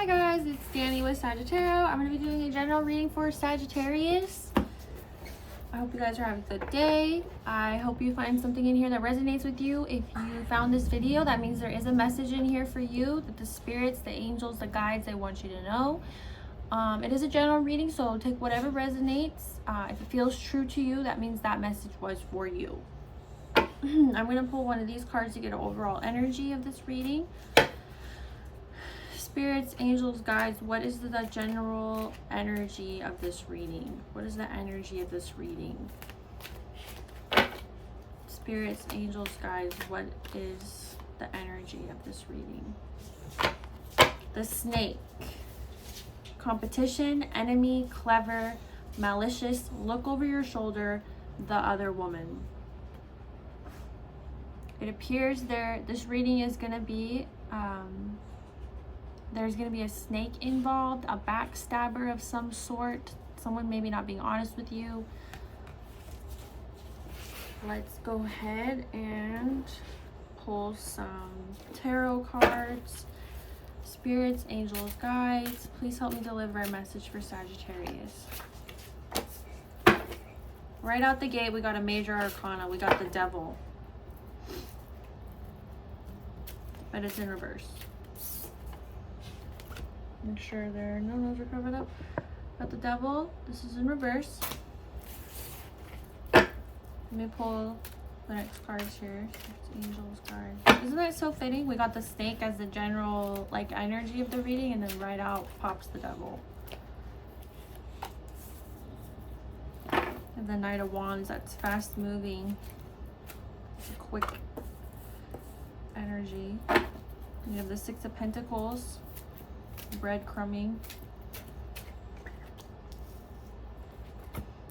Hi guys, it's Danny with Sagittarius. I'm going to be doing a general reading for Sagittarius. I hope you guys are having a good day. I hope you find something in here that resonates with you. If you found this video, that means there is a message in here for you that the spirits, the angels, the guides, they want you to know. It is a general reading, so take whatever resonates. If it feels true to you, that means that message was for you. I'm going to pull one of these cards to get an overall energy of this reading. Spirits, angels, guides, what is the general energy of this reading? What is the energy of this reading? Spirits, angels, guides, what is the energy of this reading? The snake. Competition, enemy, clever, malicious, look over your shoulder, the other woman. It appears this reading is going to be there's going to be a snake involved, a backstabber of some sort, someone maybe not being honest with you. Let's go ahead and pull some tarot cards. Spirits, angels, guides, please help me deliver a message for Sagittarius. Right out the gate, we got a major arcana. We got the devil. But it's in reverse. Make sure there are no nose are covered up. Got the devil. This is in reverse. Let me pull the next cards here. It's angels card. Isn't that so fitting? We got the snake as the general energy of the reading, and then right out pops the devil. And the Knight of Wands, that's fast moving. It's a quick energy. You have the Six of Pentacles. Breadcrumbing.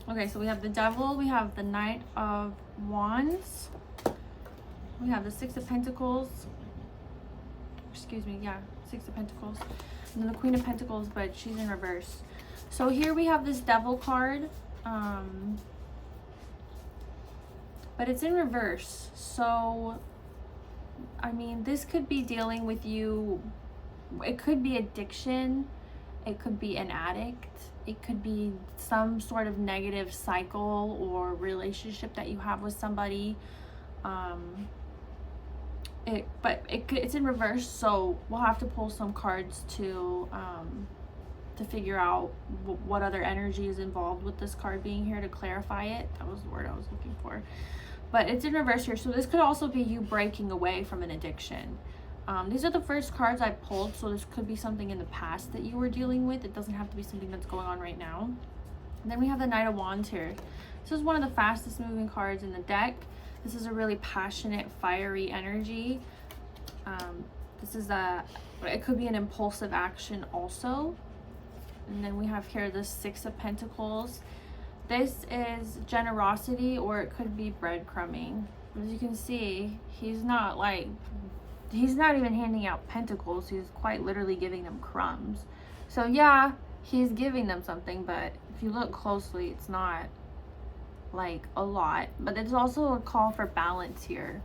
Okay, so we have the devil, we have the Knight of Wands, we have the Six of Pentacles, excuse me, yeah, Six of Pentacles, and then the Queen of Pentacles, but she's in reverse. So here we have this devil card, but it's in reverse. So I mean, this could be dealing with you. It could be addiction, it could be an addict, it could be some sort of negative cycle or relationship that you have with somebody. It's in reverse, so we'll have to pull some cards to figure out what other energy is involved with this card being here to clarify it. That was the word I was looking for. But it's in reverse here, so this could also be you breaking away from an addiction. These are the first cards I pulled, so this could be something in the past that you were dealing with. It doesn't have to be something that's going on right now. And then we have the Knight of Wands here. This is one of the fastest moving cards in the deck. This is a really passionate, fiery energy. It could be an impulsive action also. And then we have here the Six of Pentacles. This is generosity, or it could be breadcrumbing. As you can see, he's not even handing out pentacles. He's quite literally giving them crumbs. So yeah, he's giving them something, but if you look closely, it's not like a lot. But it's also a call for balance here.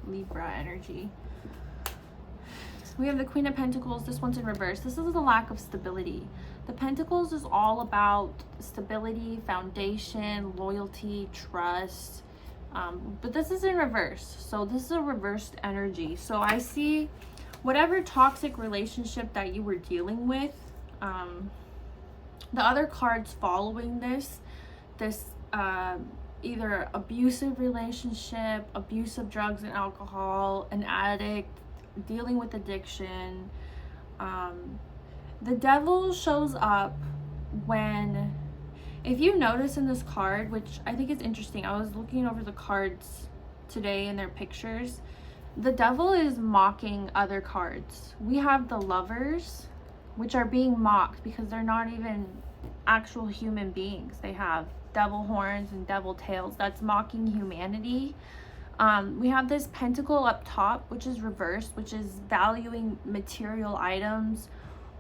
Libra energy. We have the Queen of Pentacles. This one's in reverse. This is the lack of stability. The Pentacles is all about stability, foundation, loyalty, trust. But this is in reverse, so this is a reversed energy. So I see whatever toxic relationship that you were dealing with, the other cards following this either abusive relationship, abuse of drugs and alcohol, an addict, dealing with addiction. The devil shows up when, if you notice in this card, which I think is interesting, I was looking over the cards today and their pictures, the devil is mocking other cards. We have the Lovers, which are being mocked because they're not even actual human beings. They have devil horns and devil tails. That's mocking humanity. We have this Pentacle up top, which is reversed, which is valuing material items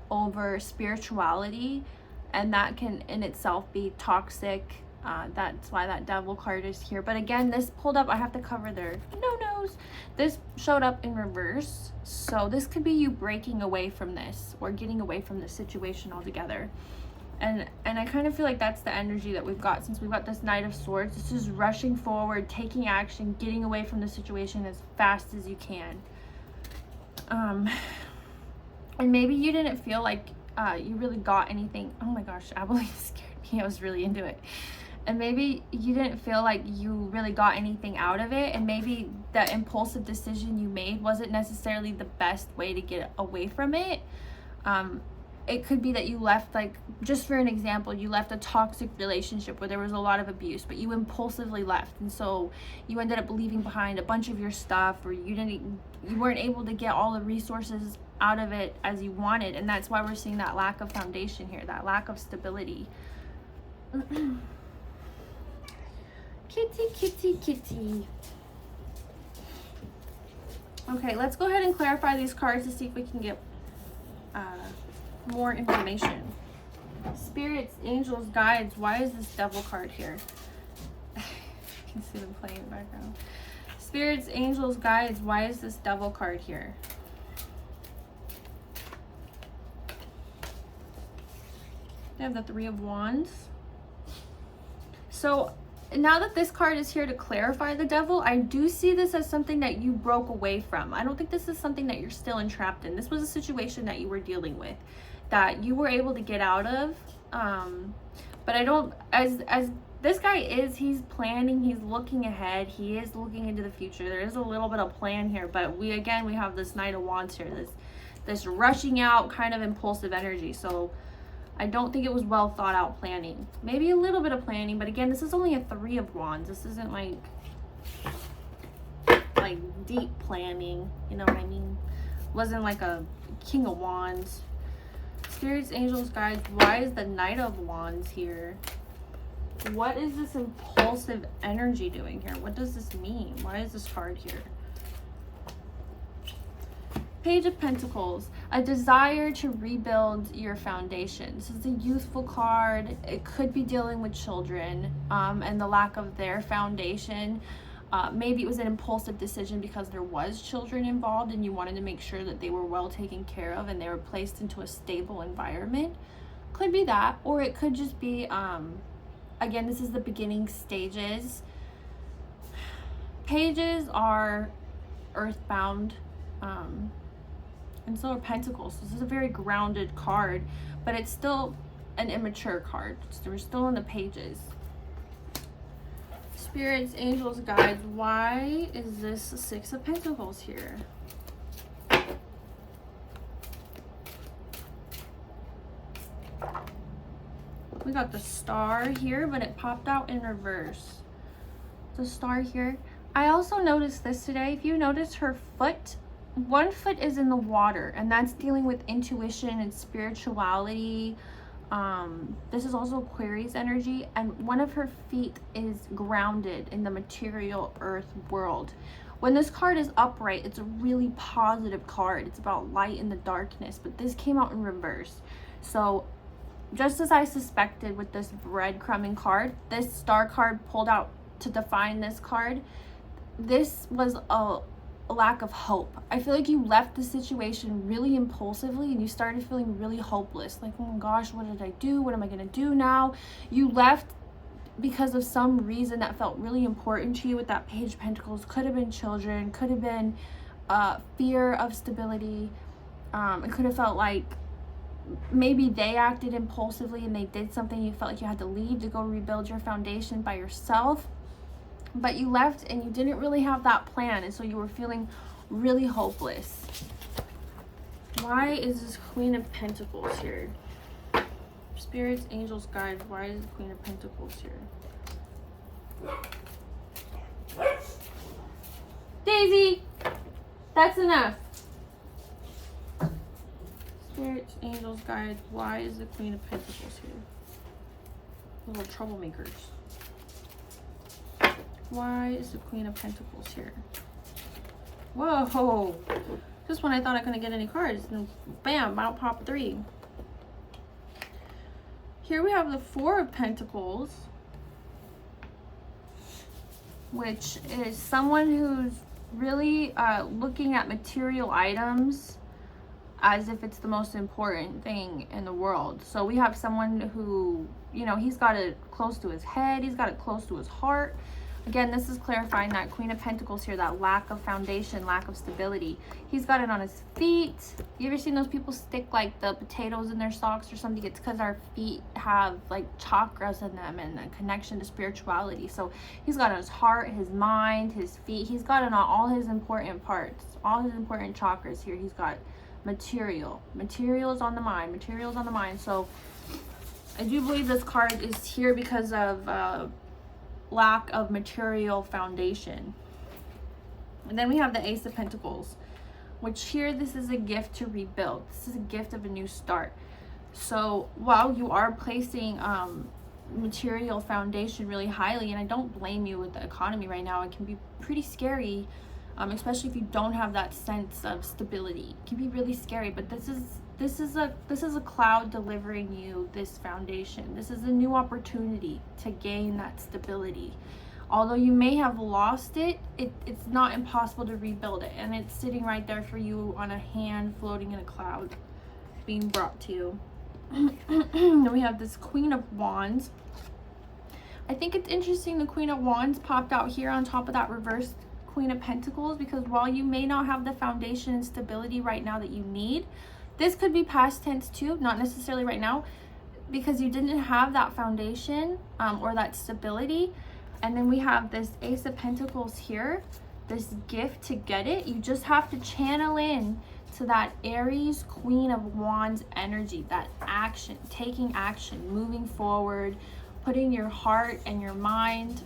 over spirituality, and that can in itself be toxic. That's why that devil card is here. But again, this pulled up, I have to cover their no knows? This showed up in reverse. So this could be you breaking away from this or getting away from this situation altogether. And I kind of feel like that's the energy that we've got since we've got this Knight of Swords. This is rushing forward, taking action, getting away from the situation as fast as you can. And maybe you didn't feel like you really got anything. Oh my gosh, Abilene scared me. I was really into it. And maybe you didn't feel like you really got anything out of it. And maybe the impulsive decision you made wasn't necessarily the best way to get away from it. It could be that you left, like, just for an example, you left a toxic relationship where there was a lot of abuse, but you impulsively left. And so you ended up leaving behind a bunch of your stuff, or you weren't able to get all the resources out of it as you wanted. And that's why we're seeing that lack of foundation here, that lack of stability. Kitty, kitty, kitty. Okay, let's go ahead and clarify these cards to see if we can get more information. Spirits, angels, guides. Why is this devil card here? You can see them playing in the background. Spirits, angels, guides. Why is this devil card here? They have the Three of Wands. So now that this card is here to clarify the devil, I do see this as something that you broke away from. I don't think this is something that you're still entrapped in. This was a situation that you were dealing with, that you were able to get out of. But I don't, as this guy is, he's planning, he's looking ahead, he is looking into the future. There is a little bit of plan here, but we have this Knight of Wands here, this rushing out kind of impulsive energy. So I don't think it was well thought out planning. Maybe a little bit of planning, but again, this is only a Three of Wands. This isn't like deep planning, you know what I mean? Wasn't like a King of Wands. Spirits, angels, guides. Why is the Knight of Wands here? What is this impulsive energy doing here? What does this mean? Why is this card here? Page of Pentacles, a desire to rebuild your foundation. This is a youthful card. It could be dealing with children and the lack of their foundation. Maybe it was an impulsive decision because there was children involved and you wanted to make sure that they were well taken care of and they were placed into a stable environment. Could be that, or it could just be, again, this is the beginning stages. Pages are earthbound, and so are Pentacles. So this is a very grounded card, but it's still an immature card. So we're still in the Pages. Spirits, angels, guides. Why is this Six of Pentacles here? We got the Star here, but it popped out in reverse. The Star here. I also noticed this today. If you notice her foot, one foot is in the water, and that's dealing with intuition and spirituality. This is also Aquarius energy, and one of her feet is grounded in the material earth world. When this card is upright, it's a really positive card. It's about light in the darkness, but this came out in reverse. So just as I suspected with this breadcrumbing card, this Star card pulled out to define this card. This was a lack of hope. I feel like you left the situation really impulsively and you started feeling really hopeless. Like, oh my gosh, what did I do? What am I going to do now? You left because of some reason that felt really important to you with that Page of Pentacles. Could have been children, could have been fear of stability. It could have felt like maybe they acted impulsively and they did something. You felt like you had to leave to go rebuild your foundation by yourself. But you left and you didn't really have that plan, and so you were feeling really hopeless. Why is this Queen of Pentacles here? Spirits, angels, guides. Why is the Queen of Pentacles here? Daisy! That's enough. Spirits, angels, guides. Why is the Queen of Pentacles here? Little troublemakers. Why is the Queen of Pentacles here? Whoa! Just when I thought I couldn't get any cards, and bam, out pop 3. Here we have the Four of Pentacles, which is someone who's really looking at material items as if it's the most important thing in the world. So we have someone who, you know, he's got it close to his head, he's got it close to his heart. Again, this is clarifying that Queen of Pentacles here, that lack of foundation, lack of stability. He's got it on his feet. You ever seen those people stick like the potatoes in their socks or something? It's because our feet have like chakras in them and a connection to spirituality. So he's got it on his heart, his mind, his feet. He's got it on all his important parts, all his important chakras here. He's got material. Material is on the mind. Material is on the mind. So I do believe this card is here because of lack of material foundation. And then we have the Ace of Pentacles, which here, this is a gift to rebuild. This is a gift of a new start. So while you are placing material foundation really highly, and I don't blame you with the economy right now, it can be pretty scary, especially if you don't have that sense of stability. It can be really scary, but this is a cloud delivering you this foundation. This is a new opportunity to gain that stability. Although you may have lost it, it's not impossible to rebuild it, and it's sitting right there for you on a hand, floating in a cloud, being brought to you. Then we have this Queen of Wands. I think it's interesting the Queen of Wands popped out here on top of that reversed Queen of Pentacles, because while you may not have the foundation and stability right now that you need, this could be past tense too, not necessarily right now, because you didn't have that foundation or that stability. And then we have this Ace of Pentacles here, this gift to get it. You just have to channel in to that Aries Queen of Wands energy, that action, taking action, moving forward, putting your heart and your mind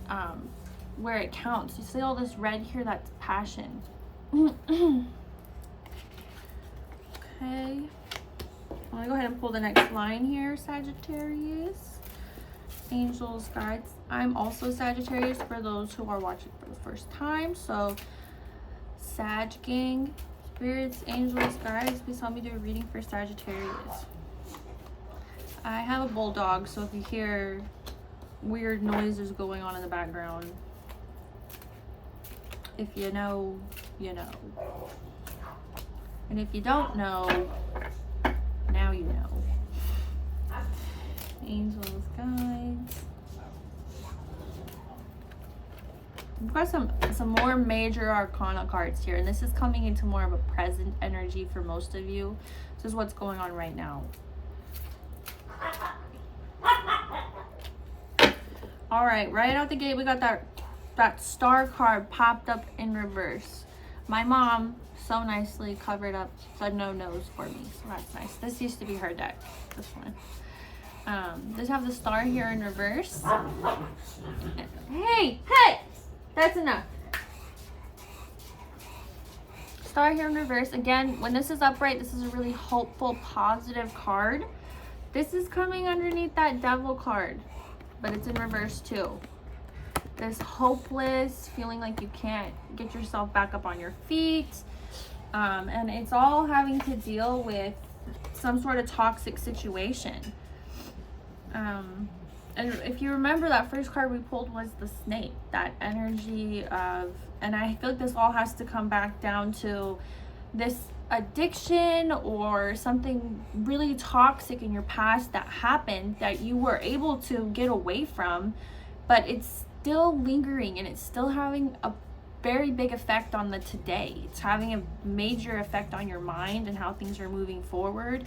where it counts. You see all this red here, that's passion. Okay, I'm gonna go ahead and pull the next line here, Sagittarius. Angels, guides. I'm also Sagittarius for those who are watching for the first time. So, Sag gang, spirits, angels, guides, please help me do a reading for Sagittarius. I have a bulldog, so if you hear weird noises going on in the background, if you know, you know. And if you don't know, now you know. Angels, guides. We've got some more major arcana cards here, and this is coming into more of a present energy for most of you. This is what's going on right now. All right, right out the gate, we got that star card popped up in reverse. My mom so nicely covered up the no-nos for me, so that's nice. This used to be her deck, this one. Does have the star here in reverse. Hey, that's enough. Star here in reverse. Again, when this is upright, this is a really hopeful, positive card. This is coming underneath that devil card, but it's in reverse too. This hopeless, feeling like you can't get yourself back up on your feet. And it's all having to deal with some sort of toxic situation. And if you remember, that first card we pulled was the snake, that energy of, and I feel like this all has to come back down to this addiction or something really toxic in your past that happened that you were able to get away from, but it's still lingering and it's still having a very big effect on the today. It's having a major effect on your mind and how things are moving forward.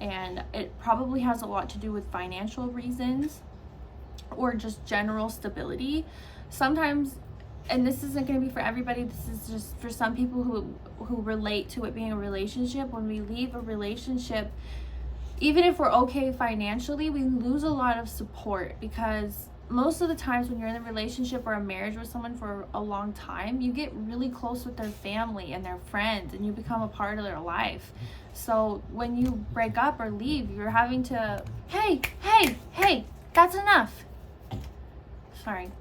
And it probably has a lot to do with financial reasons or just general stability. Sometimes, and this isn't going to be for everybody, this is just for some people who relate to it being a relationship. When we leave a relationship, even if we're okay financially, we lose a lot of support, because most of the times when you're in a relationship or a marriage with someone for a long time, you get really close with their family and their friends, and you become a part of their life. So when you break up or leave, you're having to, hey, that's enough. Sorry.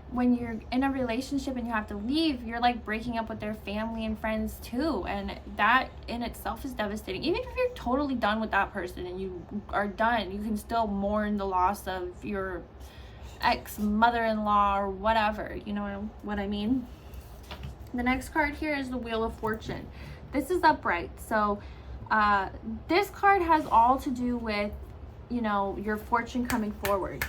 When you're in a relationship and you have to leave, you're like breaking up with their family and friends too. And that in itself is devastating. Even if you're totally done with that person and you are done, you can still mourn the loss of your ex-mother-in-law or whatever, you know what I mean? The next card here is the Wheel of Fortune. This is upright. So this card has all to do with, you know, your fortune coming forward.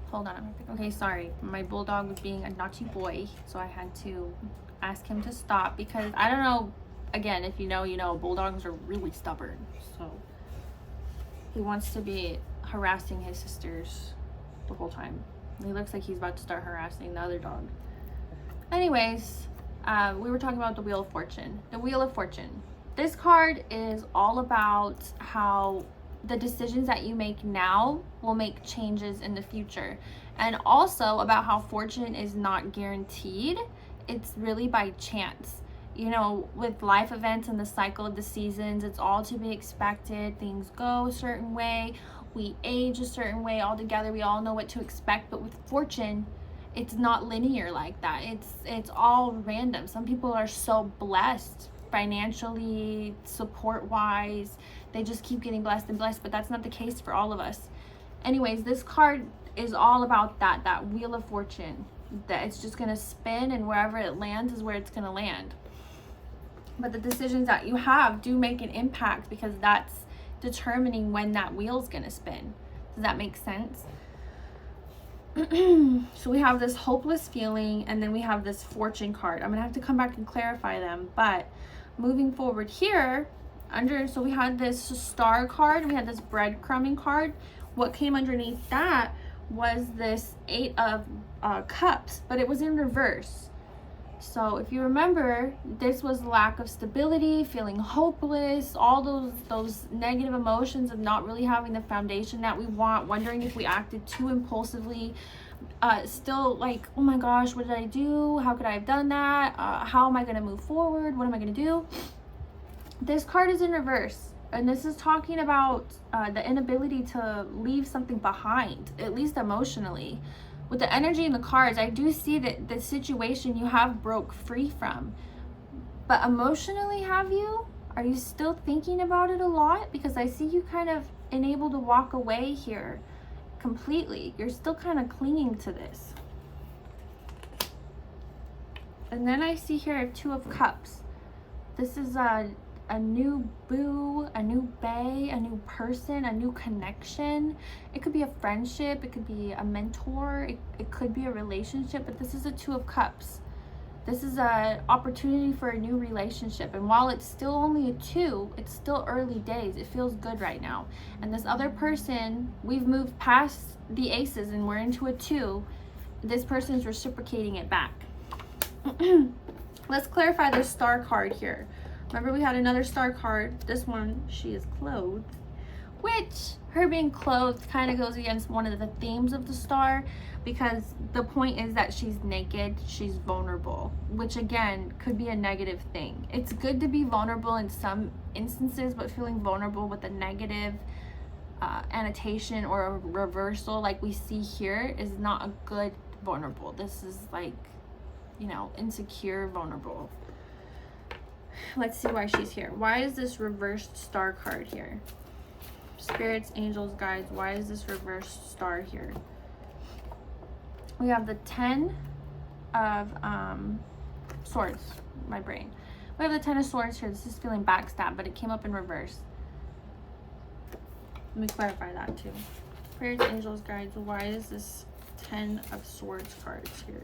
Hold on. Okay, sorry. My bulldog was being a naughty boy, so I had to ask him to stop because I don't know, again, if you know, you know, bulldogs are really stubborn. So he wants to be harassing his sisters the whole time. He looks like he's about to start harassing the other dog. Anyways, we were talking about the Wheel of Fortune. The Wheel of Fortune. This card is all about how the decisions that you make now will make changes in the future, and also about how fortune is not guaranteed. It's really by chance. You know, with life events and the cycle of the seasons, it's all to be expected. Things go a certain way, we age a certain way altogether, we all know what to expect. But with fortune, it's not linear like that. It's all random. Some people are so blessed financially, support wise, they just keep getting blessed and blessed, but that's not the case for all of us. Anyways, this card is all about that Wheel of Fortune, that it's just gonna spin, and wherever it lands is where it's gonna land. But the decisions that you have do make an impact, because that's determining when that wheel's gonna spin. Does that make sense? So we have this hopeless feeling, and then we have this fortune card. I'm gonna have to come back and clarify them, but moving forward here, so we had this star card, we had this breadcrumbing card. What came underneath that was this 8 of Cups, but it was in reverse. So if you remember, this was lack of stability, feeling hopeless, all those negative emotions of not really having the foundation that we want, wondering if we acted too impulsively, still like, oh my gosh, what did I do? How could I have done that? How am I going to move forward? What am I going to do? This card is in reverse, and this is talking about the inability to leave something behind, at least emotionally. With the energy in the cards, I do see that the situation you have broke free from. But emotionally, are you still thinking about it a lot? Because I see you kind of unable to walk away here completely. You're still kind of clinging to this. And then I see here 2 of Cups. This is a new boo, a new bae, a new person, a new connection. It could be a friendship, it could be a mentor, it could be a relationship, but this is a 2 of Cups. This is an opportunity for a new relationship, and while it's still only a 2, it's still early days. It feels good right now. And this other person, we've moved past the aces and we're into a 2. This person is reciprocating it back. Let's clarify the star card here. Remember, we had another star card. This one, she is clothed, which her being clothed kind of goes against one of the themes of the star, because the point is that she's naked, she's vulnerable, which again could be a negative thing. It's good to be vulnerable in some instances, but feeling vulnerable with a negative annotation or a reversal like we see here is not a good vulnerable. This is like, you know, insecure vulnerable. Let's see why she's here. Why is this reversed star card here? Spirits, angels, guides, why is this reversed star here? We have the 10 of swords, my brain. We have the 10 of swords here. This is feeling backstab, but it came up in reverse. Let me clarify that too. Spirits, angels, guides, why is this 10 of swords cards here?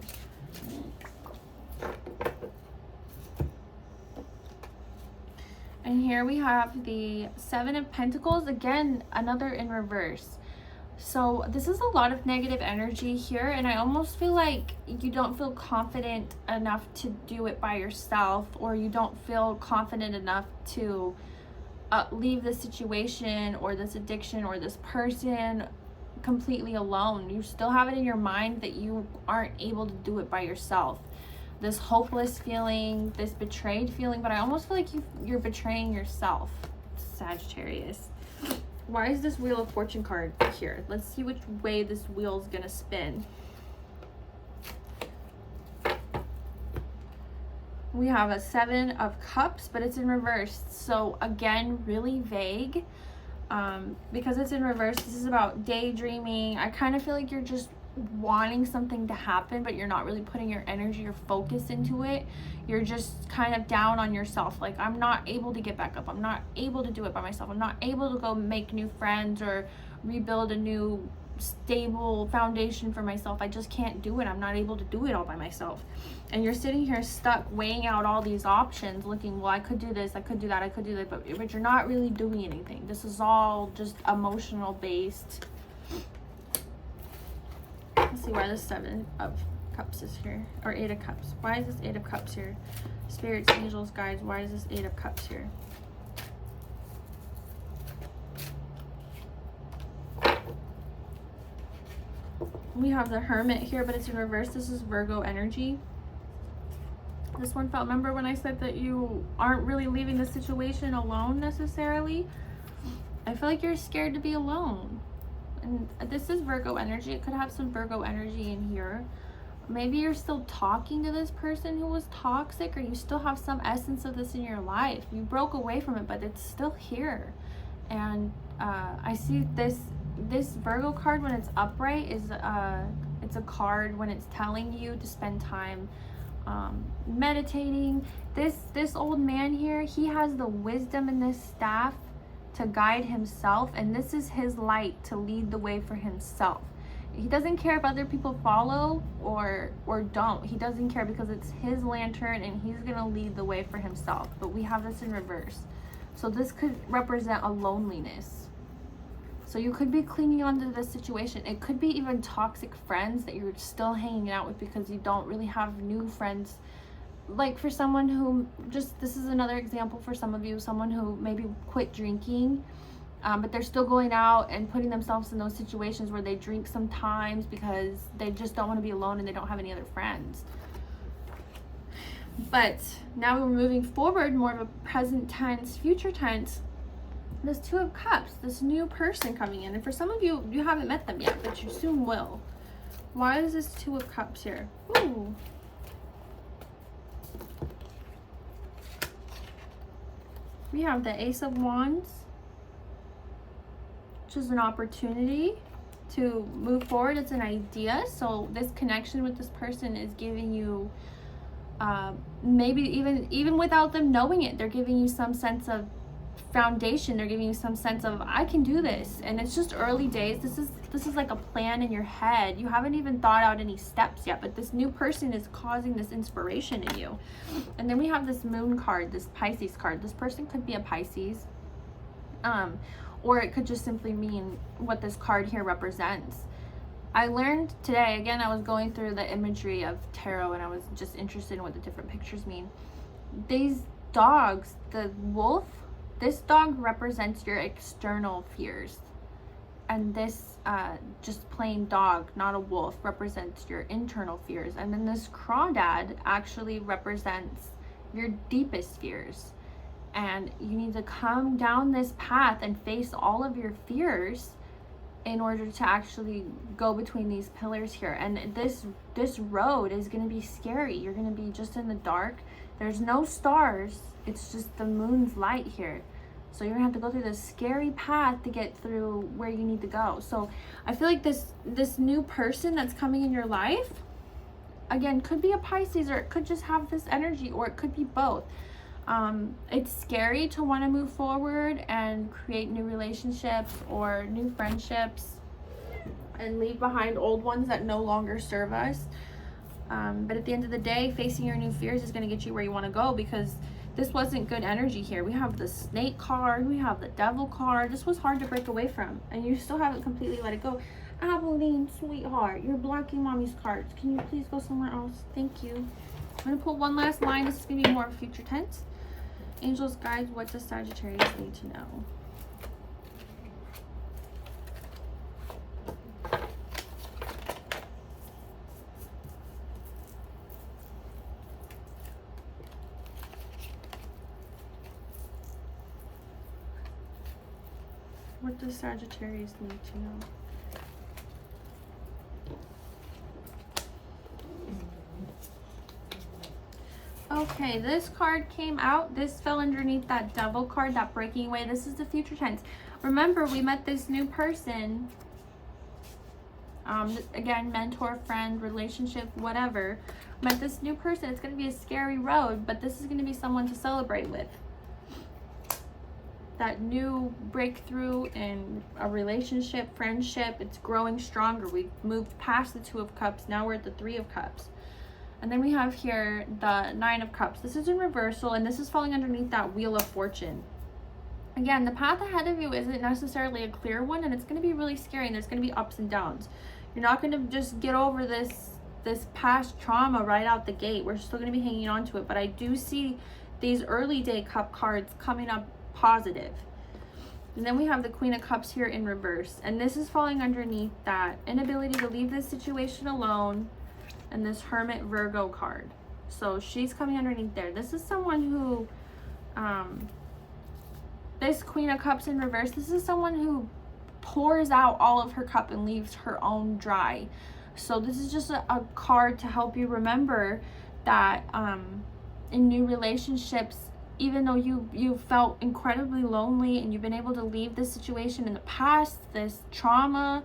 And here we have the 7 of Pentacles, again, another in reverse. So this is a lot of negative energy here, and I almost feel like you don't feel confident enough to do it by yourself, or you don't feel confident enough to leave this situation or this addiction or this person completely alone. You still have it in your mind that you aren't able to do it by yourself. This hopeless feeling, this betrayed feeling, but I almost feel like you're betraying yourself, Sagittarius. Why is this Wheel of Fortune card here? Let's see which way this wheel is gonna spin. We have a 7 of Cups, but it's in reverse. So again, really vague. Because it's in reverse, this is about daydreaming. I kind of feel like you're just wanting something to happen, but you're not really putting your energy or focus into it. You're just kind of down on yourself. Like, I'm not able to get back up. I'm not able to do it by myself. I'm not able to go make new friends or rebuild a new stable foundation for myself. I just can't do it. I'm not able to do it all by myself. And you're sitting here stuck weighing out all these options, looking, well, I could do this, I could do that, I could do that, but you're not really doing anything. This is all just emotional based. Let's see why this 7 of Cups is here, or 8 of Cups. Why is this 8 of Cups here? Spirits, angels, guides, why is this 8 of Cups here? We have the Hermit here, but it's in reverse. This is Virgo energy. This one felt, remember when I said that you aren't really leaving the situation alone necessarily? I feel like you're scared to be alone. And this is Virgo energy. It could have some Virgo energy in here. Maybe you're still talking to this person who was toxic, or you still have some essence of this in your life. You broke away from it, but it's still here. And I see this Virgo card when it's upright is it's a card when it's telling you to spend time meditating. This old man here, he has the wisdom in this staff to guide himself, and this is his light to lead the way for himself. He doesn't care if other people follow or don't. He doesn't care, because it's his lantern and he's gonna lead the way for himself. But we have this in reverse, so this could represent a loneliness. So you could be clinging on to this situation. It could be even toxic friends that you're still hanging out with because you don't really have new friends. Like for someone who just, this is another example for some of you, someone who maybe quit drinking, but they're still going out and putting themselves in those situations where they drink sometimes because they just don't want to be alone and they don't have any other friends. But now we're moving forward, more of a present tense, future tense. This 2 of Cups, this new person coming in. And for some of you, you haven't met them yet, but you soon will. Why is this 2 of Cups here? Ooh. We have the Ace of Wands, which is an opportunity to move forward. It's an idea. So this connection with this person is giving you, maybe even without them knowing it, they're giving you some sense of foundation. They're giving you some sense of, I can do this. And it's just early days. This is like a plan in your head. You haven't even thought out any steps yet, but this new person is causing this inspiration in you. And then we have this Moon card, this Pisces card. This person could be a Pisces, or it could just simply mean what this card here represents. I learned today, again, I was going through the imagery of tarot and I was just interested in what the different pictures mean. These dogs, the wolf, this dog represents your external fears. And this just plain dog, not a wolf, represents your internal fears. And then this crawdad actually represents your deepest fears. And you need to come down this path and face all of your fears in order to actually go between these pillars here. And this road is going to be scary. You're going to be just in the dark. There's no stars. It's just the moon's light here. So you're gonna have to go through this scary path to get through where you need to go. So I feel like this new person that's coming in your life, again, could be a Pisces, or it could just have this energy, or it could be both. It's scary to want to move forward and create new relationships or new friendships and leave behind old ones that no longer serve us. But at the end of the day, facing your new fears is going to get you where you want to go, because this wasn't good energy here. We have the Snake card, we have the Devil card. This was hard to break away from, and you still haven't completely let it go. Aveline, sweetheart, you're blocking mommy's cards. Can you please go somewhere else? Thank you. I'm going to pull one last line. This is going to be more future tense. Angels, guides, what does Sagittarius need to know? What does Sagittarius need to know? Okay, this card came out. This fell underneath that Devil card, that breaking away. This is the future tense. Remember, we met this new person Again, mentor, friend, relationship, whatever. But this new person, it's going to be a scary road, but this is going to be someone to celebrate with. That new breakthrough in a relationship, friendship, it's growing stronger. We've moved past the 2 of Cups. Now we're at the 3 of Cups. And then we have here the 9 of Cups. This is in reversal, and this is falling underneath that Wheel of Fortune. Again, the path ahead of you isn't necessarily a clear one, and it's going to be really scary, and there's going to be ups and downs. You're not going to just get over this past trauma right out the gate. We're still going to be hanging on to it, but I do see these early day Cup cards coming up positive. And then we have the Queen of Cups here in reverse, and this is falling underneath that inability to leave this situation alone, and this Hermit Virgo card. So she's coming underneath there. This is someone who this Queen of Cups in reverse, this is someone who pours out all of her cup and leaves her own dry. So this is just a card to help you remember that in new relationships, even though you felt incredibly lonely and you've been able to leave this situation in the past, this trauma,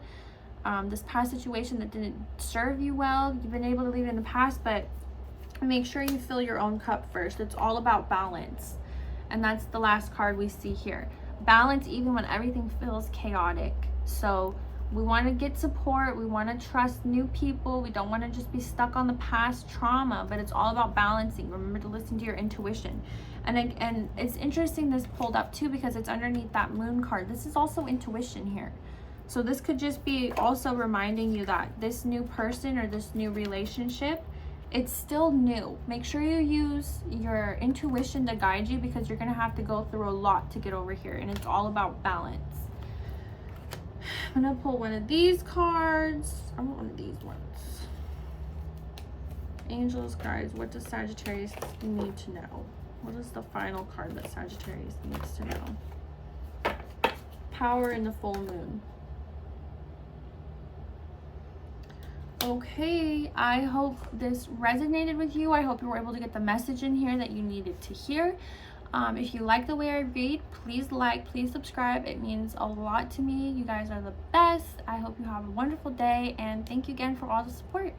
this past situation that didn't serve you well, you've been able to leave it in the past, but make sure you fill your own cup first. It's all about balance. And that's the last card we see here. Balance even when everything feels chaotic. So we want to get support. We want to trust new people. We don't want to just be stuck on the past trauma, but it's all about balancing. Remember to listen to your intuition. And it's interesting this pulled up too, because it's underneath that Moon card. This is also intuition here. So this could just be also reminding you that this new person or this new relationship, it's still new. Make sure you use your intuition to guide you, because you're going to have to go through a lot to get over here, and it's all about balance. I'm going to pull one of these cards. I want one of these ones. Angels, guys, what does Sagittarius need to know? What is the final card that Sagittarius needs to know? Power in the full moon. Okay, I hope this resonated with you. I hope you were able to get the message in here that you needed to hear. If you like the way I read, please like, please subscribe. It means a lot to me. You guys are the best. I hope you have a wonderful day, and thank you again for all the support.